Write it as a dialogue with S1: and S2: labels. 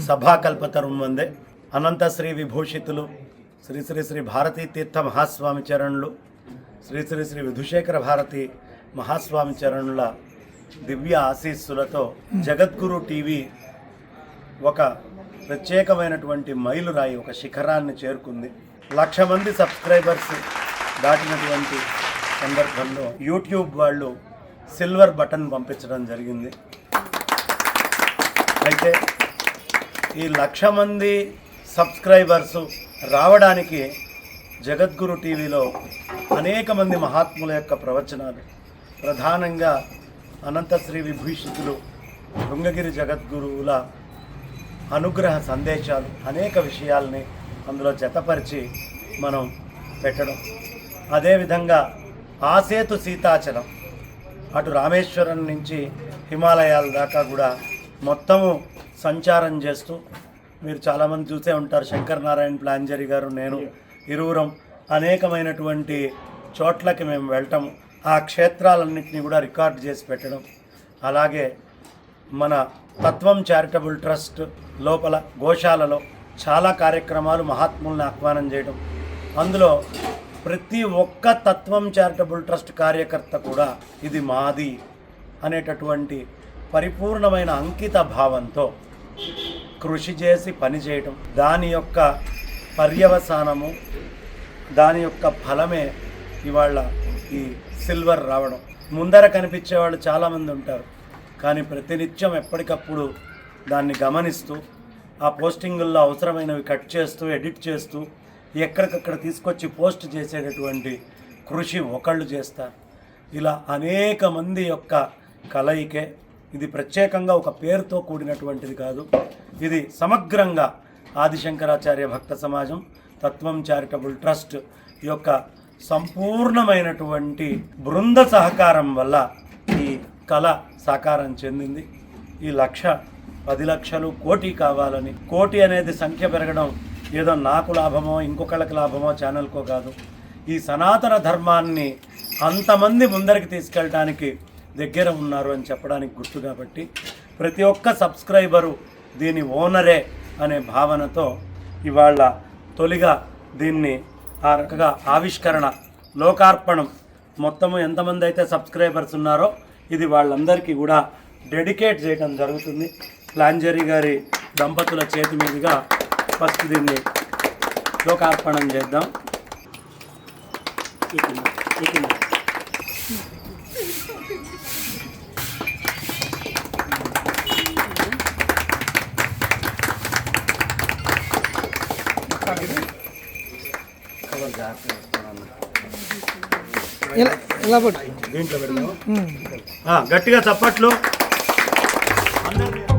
S1: సభాకల్పతరం వందే. అనంత శ్రీ విభూషితులు శ్రీ శ్రీ శ్రీ భారతీ తీర్థ మహాస్వామి చరణులు, శ్రీ శ్రీ శ్రీ విధుశేఖర భారతి మహాస్వామి చరణుల దివ్య ఆశీస్సులతో జగద్గురు టీవీ ఒక ప్రత్యేకమైనటువంటి మైలురాయి, ఒక శిఖరాన్ని చేరుకుంది. 1,00,000 మంది సబ్స్క్రైబర్స్ దాటినటువంటి సందర్భంలో యూట్యూబ్ వాళ్ళు సిల్వర్ బటన్ పంపించడం జరిగింది. అయితే ఈ 1,00,000 మంది సబ్స్క్రైబర్స్ రావడానికి జగద్గురు టీవీలో అనేక మంది మహాత్ముల యొక్క ప్రవచనాలు, ప్రధానంగా అనంత శ్రీ విభూషితులు భృంగగిరి జగద్గురువుల అనుగ్రహ సందేశాలు, అనేక విషయాల్ని అందులో జతపరిచి మనం పెట్టడం. అదేవిధంగా ఆసేతు సీతాచలం అటు రామేశ్వరం నుంచి హిమాలయాల దాకా కూడా మొత్తము సంచారం చేస్తూ, మీరు చాలామంది చూసే ఉంటారు, శంకర్ నారాయణ ప్లాంజరి గారు, నేను ఇరువురం అనేకమైనటువంటి చోట్లకి మేము వెళ్ళటం, ఆ క్షేత్రాలన్నింటినీ కూడా రికార్డ్ చేసి పెట్టడం. అలాగే మన తత్వం చారిటబుల్ ట్రస్ట్ లోపల గోశాలలో చాలా కార్యక్రమాలు, మహాత్ముల్ని ఆహ్వానం చేయడం. అందులో ప్రతి ఒక్క తత్వం చారిటబుల్ ట్రస్ట్ కార్యకర్త కూడా ఇది మాది అనేటటువంటి పరిపూర్ణమైన అంకిత భావంతో కృషి చేసి పనిచేయటం, దాని యొక్క పర్యవసానము, దాని యొక్క ఫలమే ఇవాళ ఈ సిల్వర్ రావడం. ముందర కనిపించే వాళ్ళు చాలామంది ఉంటారు, కానీ ప్రతినిత్యం ఎప్పటికప్పుడు దాన్ని గమనిస్తూ, ఆ పోస్టింగుల్లో అవసరమైనవి కట్ చేస్తూ, ఎడిట్ చేస్తూ, ఎక్కడికక్కడ తీసుకొచ్చి పోస్ట్ చేసేటటువంటి కృషి ఒకళ్ళు చేస్తారు. ఇలా అనేక మంది యొక్క కలయికే ఇది. ప్రత్యేకంగా ఒక పేరుతో కూడినటువంటిది కాదు, ఇది సమగ్రంగా ఆదిశంకరాచార్య భక్త సమాజం తత్వం చారిటబుల్ ట్రస్ట్ యొక్క సంపూర్ణమైనటువంటి బృంద సహకారం వల్ల ఈ కళ సాకారం చెందింది. ఈ 1,00,000, 10 లక్షలు, కోటి కావాలని, కోటి అనేది సంఖ్య పెరగడం ఏదో నాకు లాభమో ఇంకొకళ్ళకి లాభమో ఛానల్కో కాదు, ఈ సనాతన ధర్మాన్ని అంతమంది ముందరికి తీసుకెళ్ళడానికి దగ్గర ఉన్నారు అని చెప్పడానికి గుర్తు. కాబట్టి ప్రతి ఒక్క సబ్స్క్రైబరు దీని ఓనరే అనే భావనతో ఇవాళ తొలిగా దీన్ని ఆ రకంగా ఆవిష్కరణ, లోకార్పణం, మొత్తము ఎంతమంది అయితే సబ్స్క్రైబర్స్ ఉన్నారో ఇది వాళ్ళందరికీ కూడా డెడికేట్ చేయడం జరుగుతుంది. ప్లాంజరీ గారి దంపతుల చేతి మీదుగా ఫస్ట్ దీన్ని లోకార్పణం చేద్దాం. దీంట్లో పెడదాం. గట్టిగా చప్పట్లు అందరినీ.